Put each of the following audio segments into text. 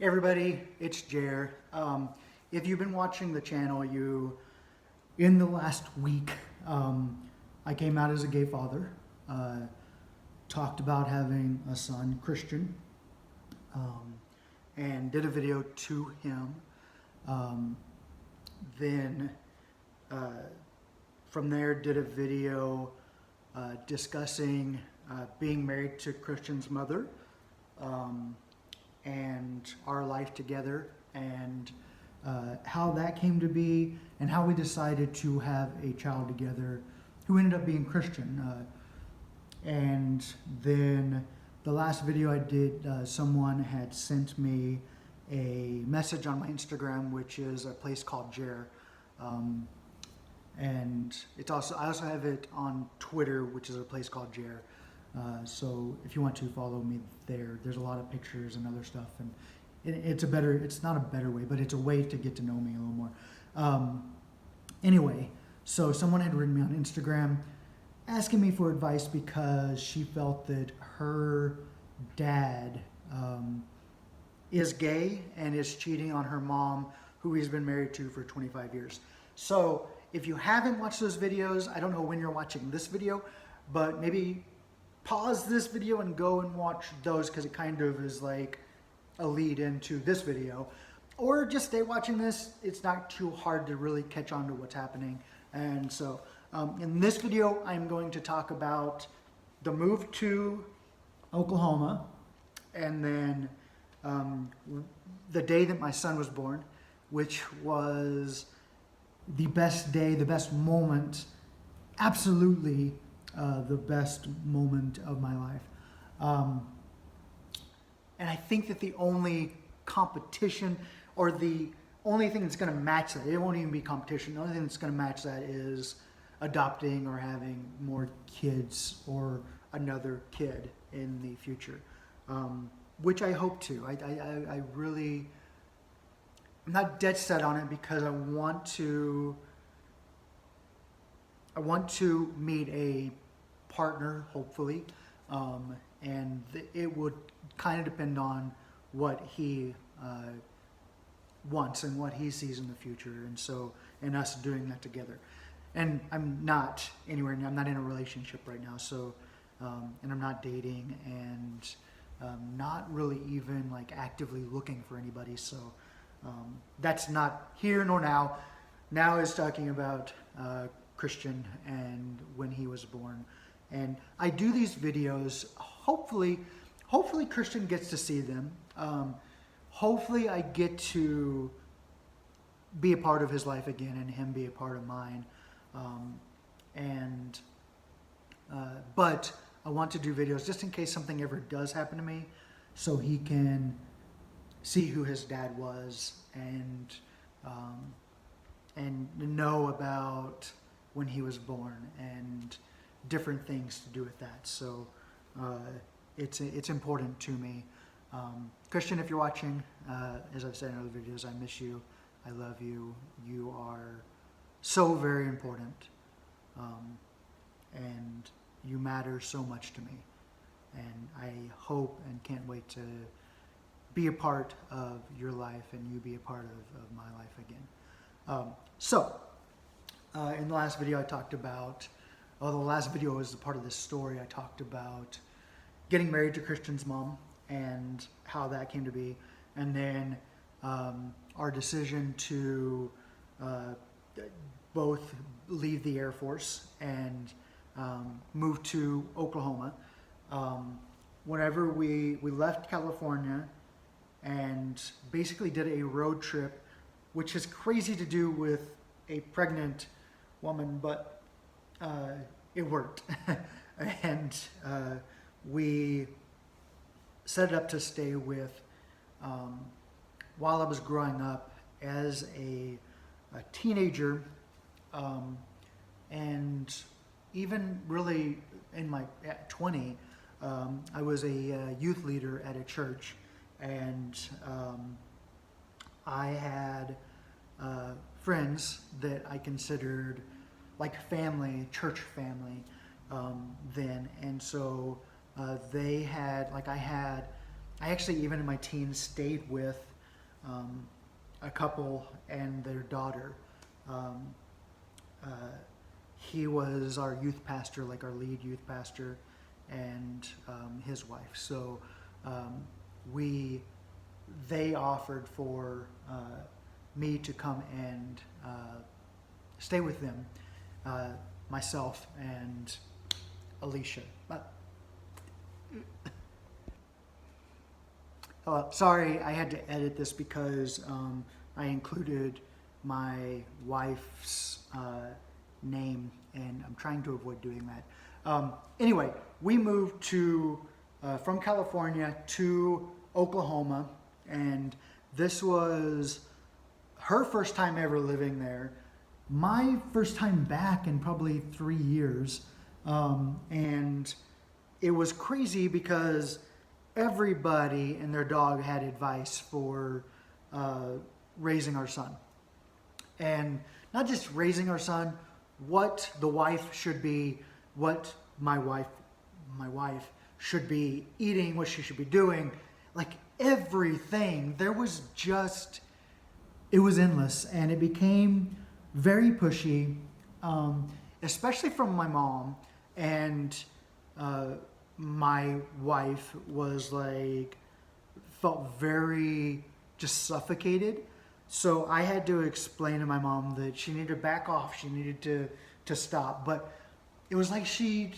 Hey everybody, it's Jer. If you've been watching the channel, in the last week, I came out as a gay father, talked about having a son, Christian, and did a video to him. Then from there did a video discussing being married to Christian's mother, and our life together, and how that came to be, and how we decided to have a child together who ended up being Christian. And then the last video I did, someone had sent me a message on my Instagram, which is a place called Jer. And I also have it on Twitter, which is a place called Jer. So if you want to follow me there, there's a lot of pictures and other stuff, and it's not a better way, but it's a way to get to know me a little more. Anyway, so someone had written me on Instagram asking me for advice because she felt that her dad is gay and is cheating on her mom, who he's been married to for 25 years. So if you haven't watched those videos, I don't know when you're watching this video, but maybe pause this video and go and watch those, because it kind of is like a lead into this video. Or just stay watching this. It's not too hard to really catch on to what's happening. And so in this video, I'm going to talk about the move to Oklahoma, and then the day that my son was born, which was the best day, the best moment, absolutely the best moment of my life. And I think that the only competition, or the only thing that's going to match that, it won't even be competition, the only thing that's going to match that is adopting or having more kids, or another kid in the future, which I hope to. I really, I'm not dead set on it, because I want to meet a partner, hopefully, and it would kind of depend on what he wants and what he sees in the future, and us doing that together. And I'm not anywhere near, I'm not in a relationship right now, so and I'm not dating, and not really even like actively looking for anybody, so that's not here nor now. Now is talking about Christian and when he was born. And I do these videos, hopefully Christian gets to see them. Hopefully I get to be a part of his life again, and him be a part of mine. But I want to do videos just in case something ever does happen to me, so he can see who his dad was, and know about when he was born, and different things to do with that. So it's important to me. Christian, if you're watching, as I've said in other videos, I miss you. I love you. You are so very important, and you matter so much to me. And I hope and can't wait to be a part of your life, and you be a part of my life again. In the last video I talked about, the last video was a part of this story. I talked about getting married to Christian's mom and how that came to be, and then our decision to both leave the Air Force and move to Oklahoma. Whenever we left California and basically did a road trip, which is crazy to do with a pregnant woman, but it worked. And we set it up to stay with, while I was growing up as a teenager, and even really at 20, I was a youth leader at a church, and I had friends that I considered like family, church family, then. And so they had, I actually even in my teens stayed with a couple and their daughter. Um, uh, he was our youth pastor, like our lead youth pastor, and his wife. So um, they offered for me to come and stay with them, myself and Alicia. Sorry, I had to edit this because I included my wife's name, and I'm trying to avoid doing that. Anyway, we moved from California to Oklahoma, and this was her first time ever living there. My first time back in probably 3 years, and it was crazy because everybody and their dog had advice for raising our son. And not just raising our son, what the wife should be, what my wife should be eating, what she should be doing, like everything. It was endless, and it became very pushy, especially from my mom. And my wife felt very just suffocated. So I had to explain to my mom that she needed to back off. She needed to stop. But it was like she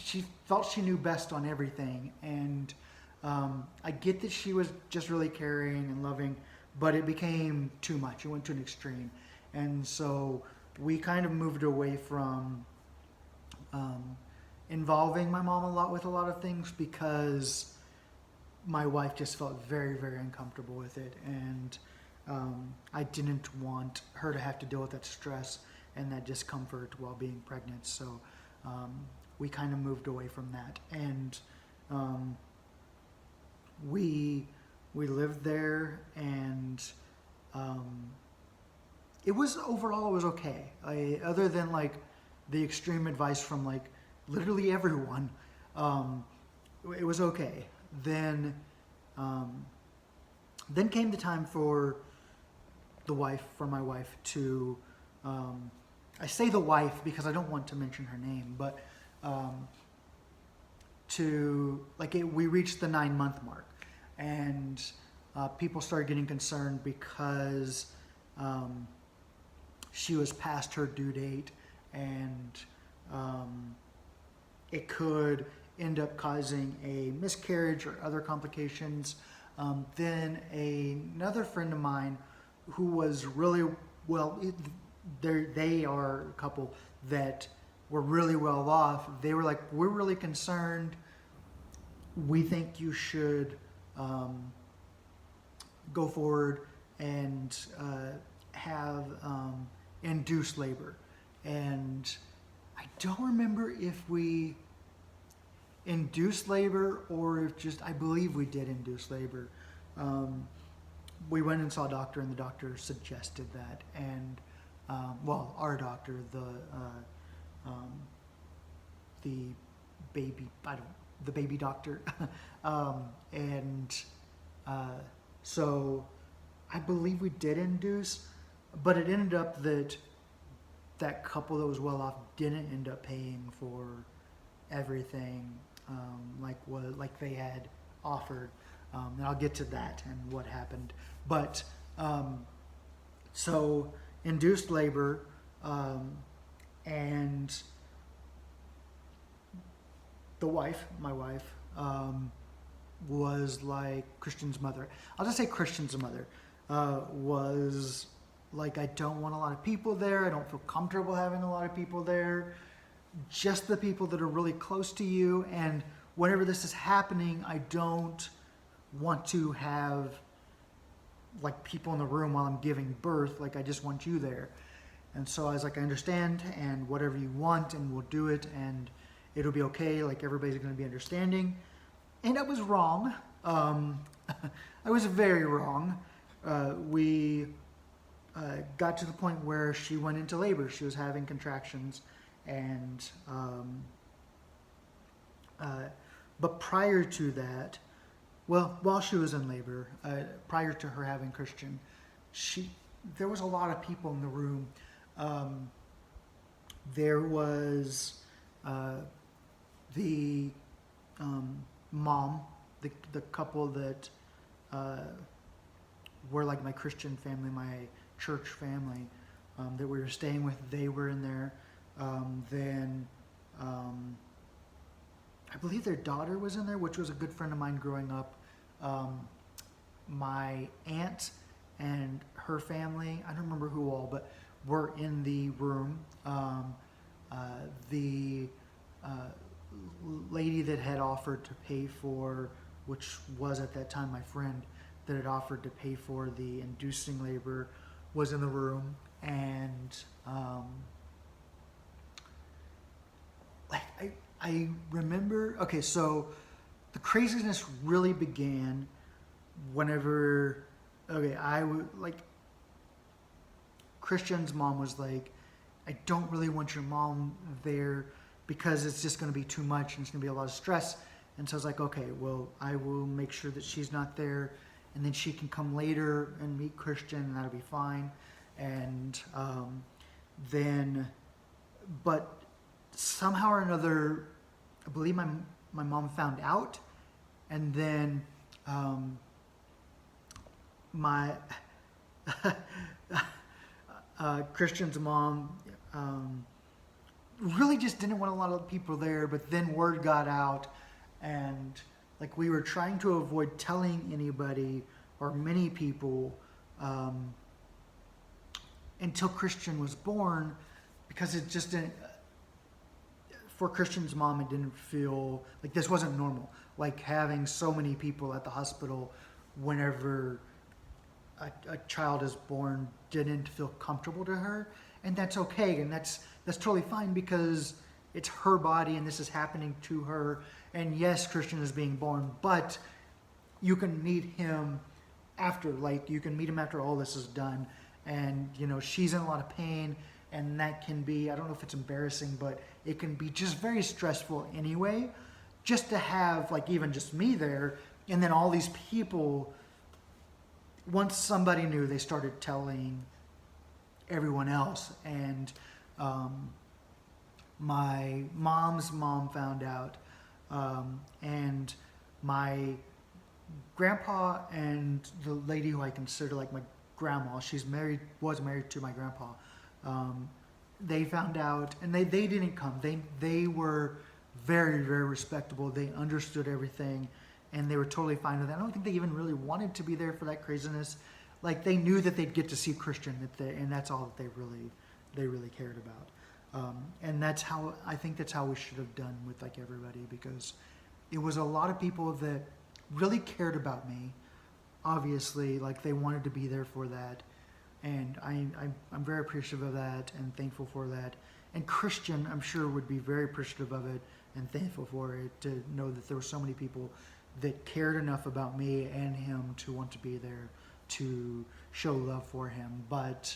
felt she knew best on everything. And I get that she was just really caring and loving, but it became too much. It went to an extreme. And so we kind of moved away from involving my mom a lot with a lot of things, because my wife just felt very, very uncomfortable with it. And I didn't want her to have to deal with that stress and that discomfort while being pregnant. So we kind of moved away from that. And we lived there, and it was okay. Other than like the extreme advice from like literally everyone, it was okay. Then came the time for my wife to, I say the wife because I don't want to mention her name, but we reached the 9-month mark, and people started getting concerned because she was past her due date, and it could end up causing a miscarriage or other complications. Then another friend of mine who was really they are a couple that were really well off. They were like, we're really concerned. We think you should go forward and have induced labor. And I don't remember if we induced labor or if I believe we did induce labor. We went and saw a doctor, and the doctor suggested that. And our doctor, the baby doctor, so I believe we did induce, but it ended up that couple that was well off didn't end up paying for everything like they had offered, and I'll get to that and what happened. But so induced labor, and my wife, was like Christian's mother. I'll just say Christian's mother was like, I don't want a lot of people there. I don't feel comfortable having a lot of people there. Just the people that are really close to you. And whenever this is happening, I don't want to have like people in the room while I'm giving birth. Like, I just want you there. And so I was like, I understand, and whatever you want, and we'll do it, and it'll be okay. Like, everybody's going to be understanding. And I was wrong. I was very wrong. We got to the point where she went into labor. She was having contractions, and but prior to that, while she was in labor, prior to her having Christian, there was a lot of people in the room. Um, there was the mom, the couple that were like my Christian family, my church family that we were staying with. They were in there. Then I believe their daughter was in there, which was a good friend of mine growing up. My aunt and her family, I don't remember who all, but were in the room. The lady that had offered to pay for, which was at that time my friend, that had offered to pay for the inducing labor, was in the room. And I remember, okay, so the craziness really began whenever, okay, I would, like, Christian's mom was like, I don't really want your mom there because it's just going to be too much and it's going to be a lot of stress. And so I was like, okay, well, I will make sure that she's not there, and then she can come later and meet Christian, and that'll be fine. And then, but somehow or another, I believe my mom found out, and then my Christian's mom really just didn't want a lot of people there, but then word got out, and like we were trying to avoid telling anybody or many people until Christian was born, because it just didn't, for Christian's mom, it didn't feel like this wasn't normal. Like having so many people at the hospital whenever a child is born didn't feel comfortable to her, and that's okay, and that's totally fine, because it's her body and this is happening to her. And yes, Christian is being born, but you can meet him after, like you can meet him after all this is done. And you know, she's in a lot of pain, and that can be, I don't know if it's embarrassing, but it can be just very stressful anyway, just to have like even just me there. And then all these people, once somebody knew, they started telling everyone else. And my mom's mom found out, and my grandpa and the lady who I consider like my grandma, was married to my grandpa, they found out, and they didn't come. They were very, very respectable. They understood everything, and they were totally fine with it. I don't think they even really wanted to be there for that craziness. Like they knew that they'd get to see Christian, and that's all that they really cared about. And that's how, I think that's how we should have done with like everybody, because it was a lot of people that really cared about me. Obviously, like they wanted to be there for that. And I'm very appreciative of that and thankful for that. And Christian, I'm sure, would be very appreciative of it and thankful for it, to know that there were so many people that cared enough about me and him to want to be there to show love for him. But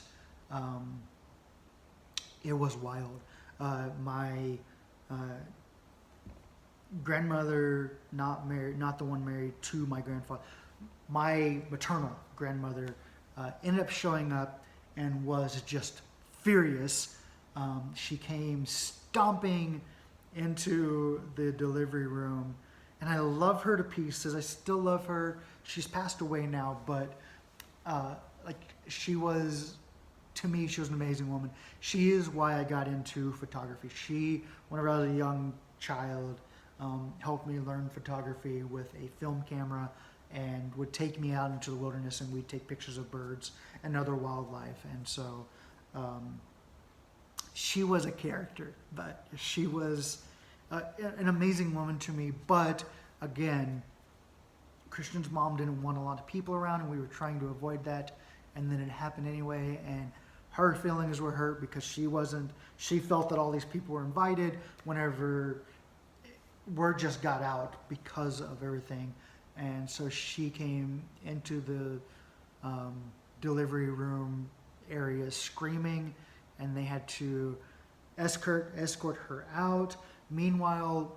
it was wild. My grandmother, not the one married to my grandfather, my maternal grandmother, ended up showing up and was just furious. She came stomping into the delivery room, and I love her to pieces. I still love her. She's passed away now, but like she was, to me, she was an amazing woman. She is why I got into photography. She, whenever I was a young child, helped me learn photography with a film camera, and would take me out into the wilderness, and we'd take pictures of birds and other wildlife. And so she was a character, but she was an amazing woman to me. But again, Christian's mom didn't want a lot of people around, and we were trying to avoid that. And then it happened anyway, and her feelings were hurt because she felt that all these people were invited whenever word just got out because of everything. And so she came into the delivery room area screaming, and they had to escort her out. Meanwhile,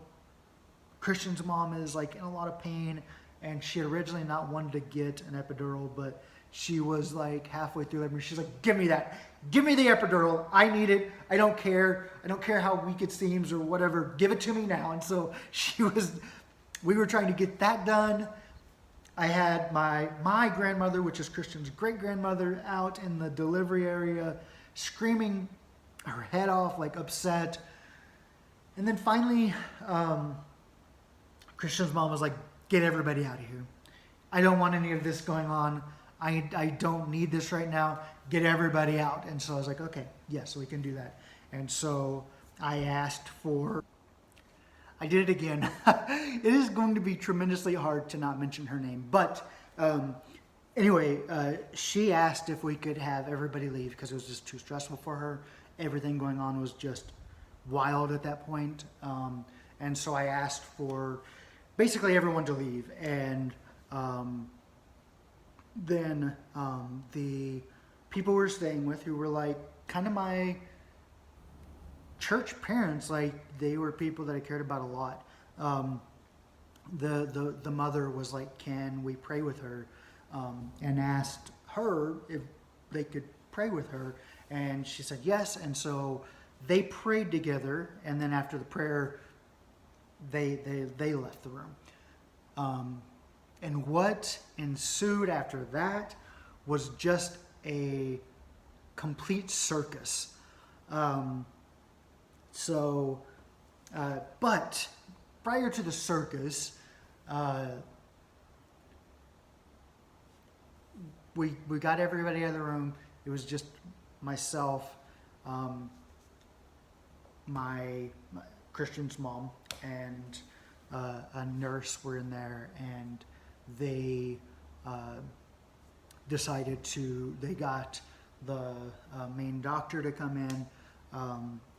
Christian's mom is like in a lot of pain, and she had originally not wanted to get an epidural, but she was like halfway through labor. She's like, give me that. Give me the epidural. I need it. I don't care. I don't care how weak it seems or whatever. Give it to me now. And so we were trying to get that done. I had my grandmother, which is Christian's great-grandmother, out in the delivery area, screaming her head off, like upset. And then finally, Christian's mom was like, get everybody out of here. I don't want any of this going on. I don't need this right now. Get everybody out. And so I was like, okay, yes, we can do that. And so I did it again. It is going to be tremendously hard to not mention her name. But anyway, she asked if we could have everybody leave because it was just too stressful for her. Everything going on was just wild at that point. And so I asked for basically everyone to leave. And then the people we were staying with, who were like kind of my church parents, like they were people that I cared about a lot. The mother was like, can we pray with her? And asked her if they could pray with her. And she said yes. And so they prayed together. And then after the prayer, they left the room. And what ensued after that was just a complete circus. But prior to the circus, we got everybody out of the room. It was just myself, my Christian's mom, and a nurse were in there, and they they got the main doctor to come in,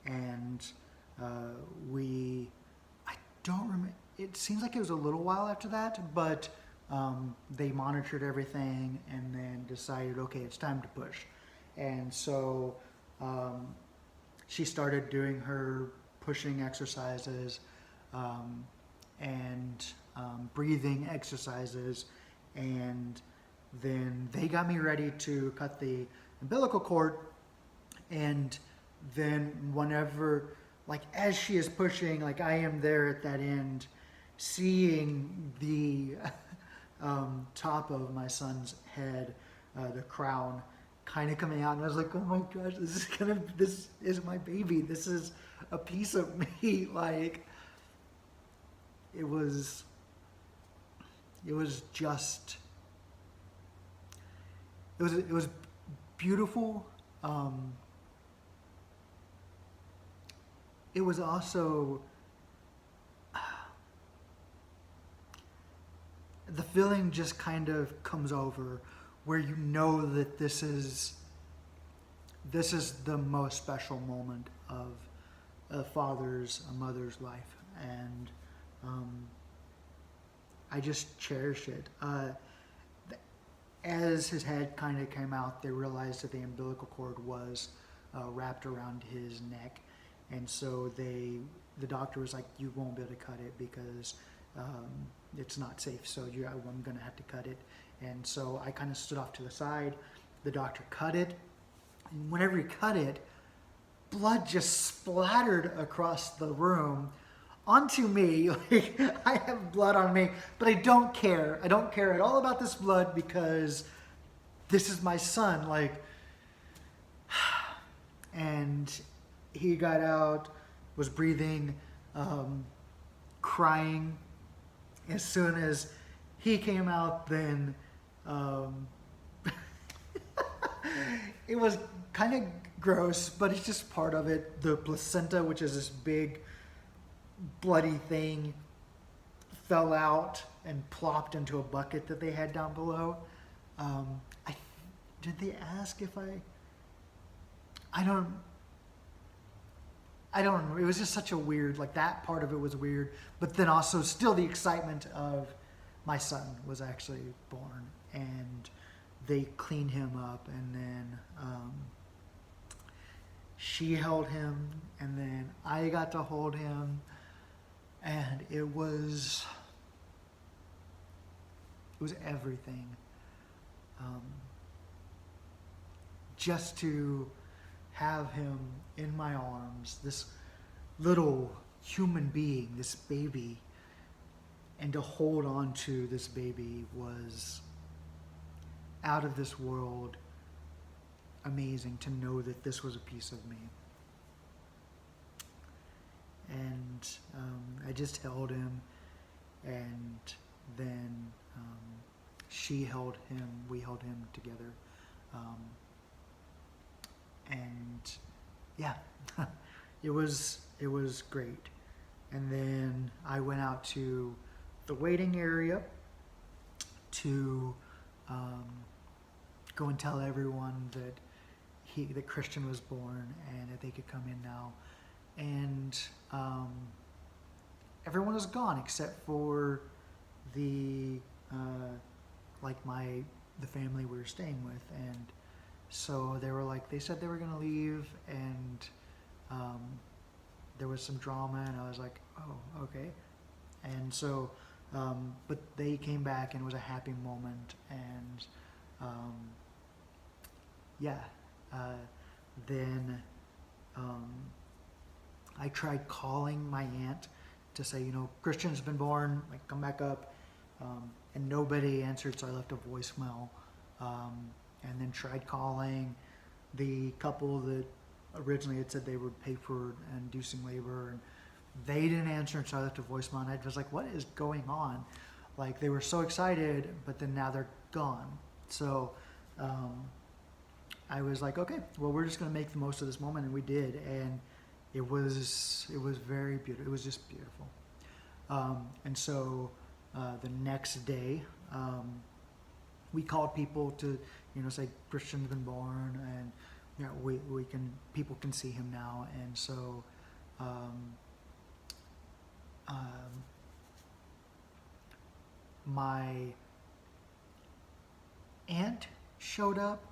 and I don't remember, it seems like it was a little while after that, but they monitored everything and then decided, okay, it's time to push. And so she started doing her pushing exercises, and breathing exercises, and then they got me ready to cut the umbilical cord. And then whenever, like as she is pushing, like I am there at that end, seeing the top of my son's head, the crown, kind of coming out, and I was like, oh my gosh, this is my baby. This is a piece of me. Like it was beautiful. It was also the feeling just kind of comes over where you know that this is the most special moment of a mother's life, and I just cherish it. As his head kind of came out, they realized that the umbilical cord was wrapped around his neck, and so the doctor was like, you won't be able to cut it because it's not safe, so I'm going to have to cut it. And so I kind of stood off to the side. The doctor cut it, and whenever he cut it, blood just splattered across the room onto me. Like, I have blood on me, but I don't care. I don't care at all about this blood because this is my son. Like, and he got out, was breathing, crying. As soon as he came out, then it was kind of gross, but it's just part of it. The placenta, which is this big bloody thing, fell out and plopped into a bucket that they had down below. Did they ask if I don't remember. It was just such a weird, like that part of it was weird, but then also still the excitement of my son was actually born, and they cleaned him up, and then she held him, and then I got to hold him, and it was was everything. Just to have him in my arms, this little human being, this baby, and to hold on to this baby was out of this world amazing, to know that this was a piece of me. And I just held him, and then she held him, we held him together. And yeah, it was great. And then I went out to the waiting area to go and tell everyone that Christian was born and that they could come in now. And everyone was gone except for the family we were staying with. And so they said they were gonna leave, and there was some drama, and I was like, oh, okay. And so, but they came back, and it was a happy moment. And then I tried calling my aunt to say, Christian's been born, like, come back up. And nobody answered, so I left a voicemail. And then tried calling the couple that originally had said they would pay for inducing labor, and they didn't answer, and so I left a voicemail, and I was like, what is going on? Like, they were so excited, but then now they're gone. So I was like, okay, well, we're just going to make the most of this moment, and we did, and it was very beautiful. It was just beautiful. And so the next day, we called people to, say Christian's been born, and people can see him now. And so my aunt showed up,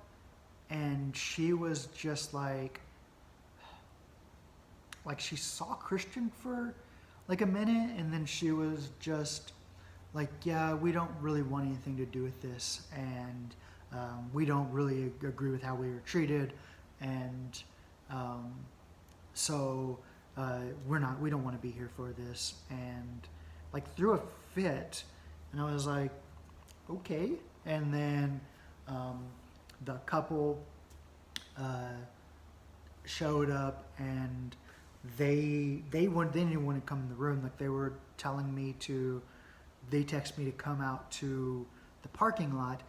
and she was just like she saw Christian for like a minute, and then she was just like, yeah, we don't really want anything to do with this, and we don't really agree with how we were treated, and so we don't want to be here for this, and like threw a fit. And I was like, okay. And then the couple showed up, and they didn't even want to come in the room. Like, they were telling me they text me to come out to the parking lot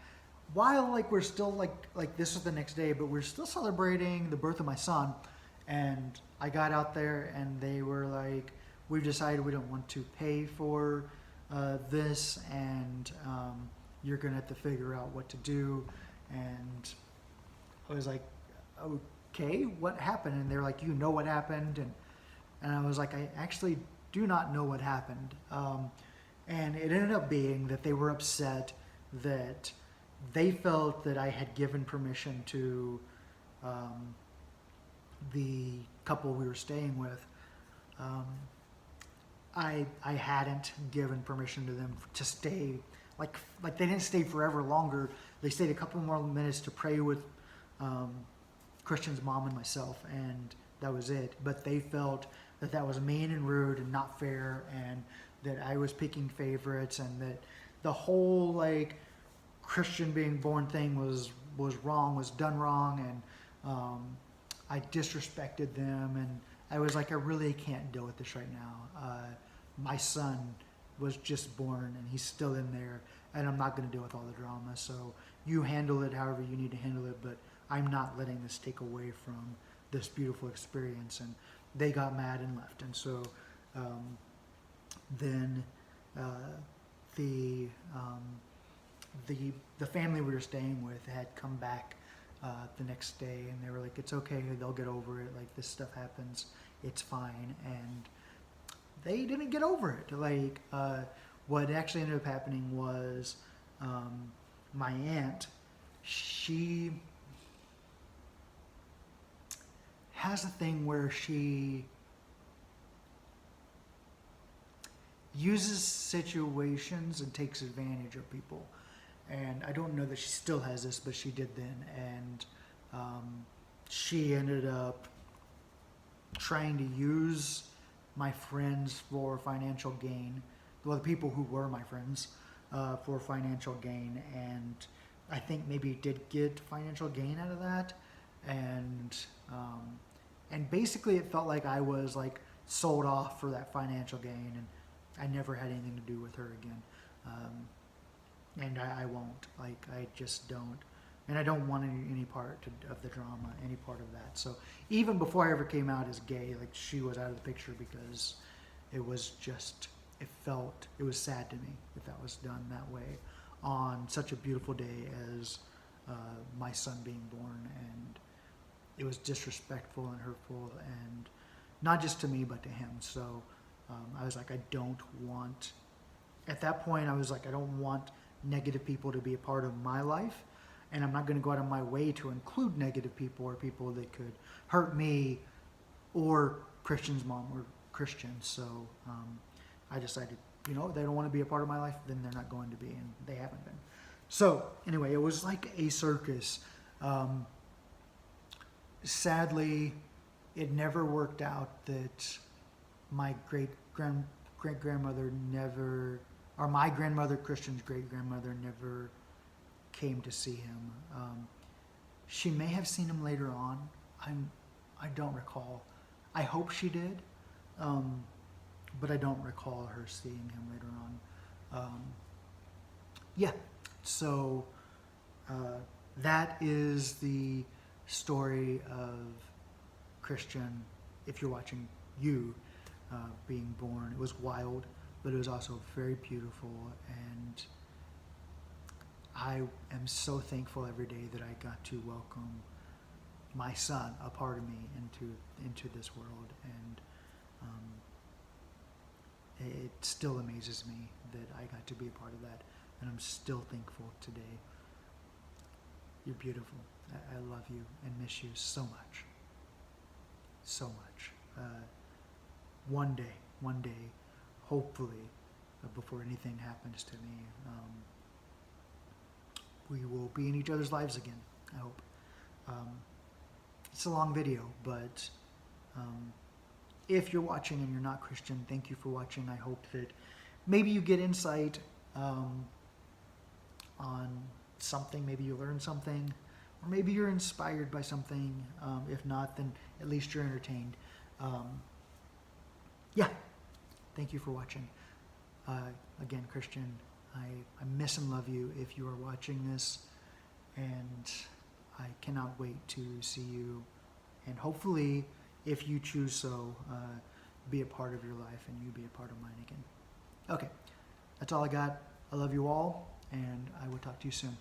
while like we're still like this is the next day, but we're still celebrating the birth of my son. And I got out there, and they were like, we've decided we don't want to pay for this, and you're gonna have to figure out what to do. And I was like, okay, what happened? And they were like, what happened? And I was like, I actually do not know what happened. And it ended up being that they were upset that they felt that I had given permission to the couple we were staying with. I hadn't given permission to them to stay. Like they didn't stay forever longer. They stayed a couple more minutes to pray with Christian's mom and myself, and that was it. But they felt that was mean and rude and not fair, and that I was picking favorites, and that the whole like Christian being born thing was wrong, was done wrong, and I disrespected them, and I was like, I really can't deal with this right now. My son was just born, and he's still in there, and I'm not going to deal with all the drama. So you handle it however you need to handle it, but I'm not letting this take away from this beautiful experience. And they got mad and left. And so then the family we were staying with had come back the next day, and they were like, it's okay, they'll get over it, like, this stuff happens, it's fine. And they didn't get over it. Like, what actually ended up happening was my aunt, she has a thing where she uses situations and takes advantage of people. and I don't know that she still has this, but she did then. And she ended up trying to use my friends for financial gain. Well, the people who were my friends for financial gain, and I think maybe did get financial gain out of that. And basically it felt like I was like sold off for that financial gain, and I never had anything to do with her again. And I won't. Like, I just don't. And I don't want any part of the drama, any part of that. So even before I ever came out as gay, like, she was out of the picture, because it was just, it was sad to me that that was done that way on such a beautiful day as my son being born. And it was disrespectful and hurtful, and not just to me, but to him. So I was like, I don't want, at that point, I was like, I don't want negative people to be a part of my life. And I'm not going to go out of my way to include negative people or people that could hurt me or Christian's mom or Christians. So I decided, they don't want to be a part of my life, then they're not going to be, and they haven't been. So anyway, it was like a circus. Sadly, it never worked out that my great-grandmother never, or my grandmother, Christian's great-grandmother, never came to see him. She may have seen him later on. I don't recall. I hope she did, but I don't recall her seeing him later on. Yeah, so that is the story of Christian, if you're watching, being born. It was wild, but it was also very beautiful, and I am so thankful every day that I got to welcome my son, a part of me, into this world. And it still amazes me that I got to be a part of that, and I'm still thankful today. You're beautiful. I love you and miss you so much. So much. One day, hopefully, before anything happens to me, we will be in each other's lives again, I hope. It's a long video, but if you're watching and you're not Christian, thank you for watching. I hope that maybe you get insight on something, maybe you learn something, or maybe you're inspired by something. If not, then at least you're entertained. Yeah, thank you for watching. Again, Christian, I miss and love you if you are watching this, and I cannot wait to see you, and hopefully, if you choose so, be a part of your life and you be a part of mine again. Okay, that's all I got. I love you all, and I will talk to you soon.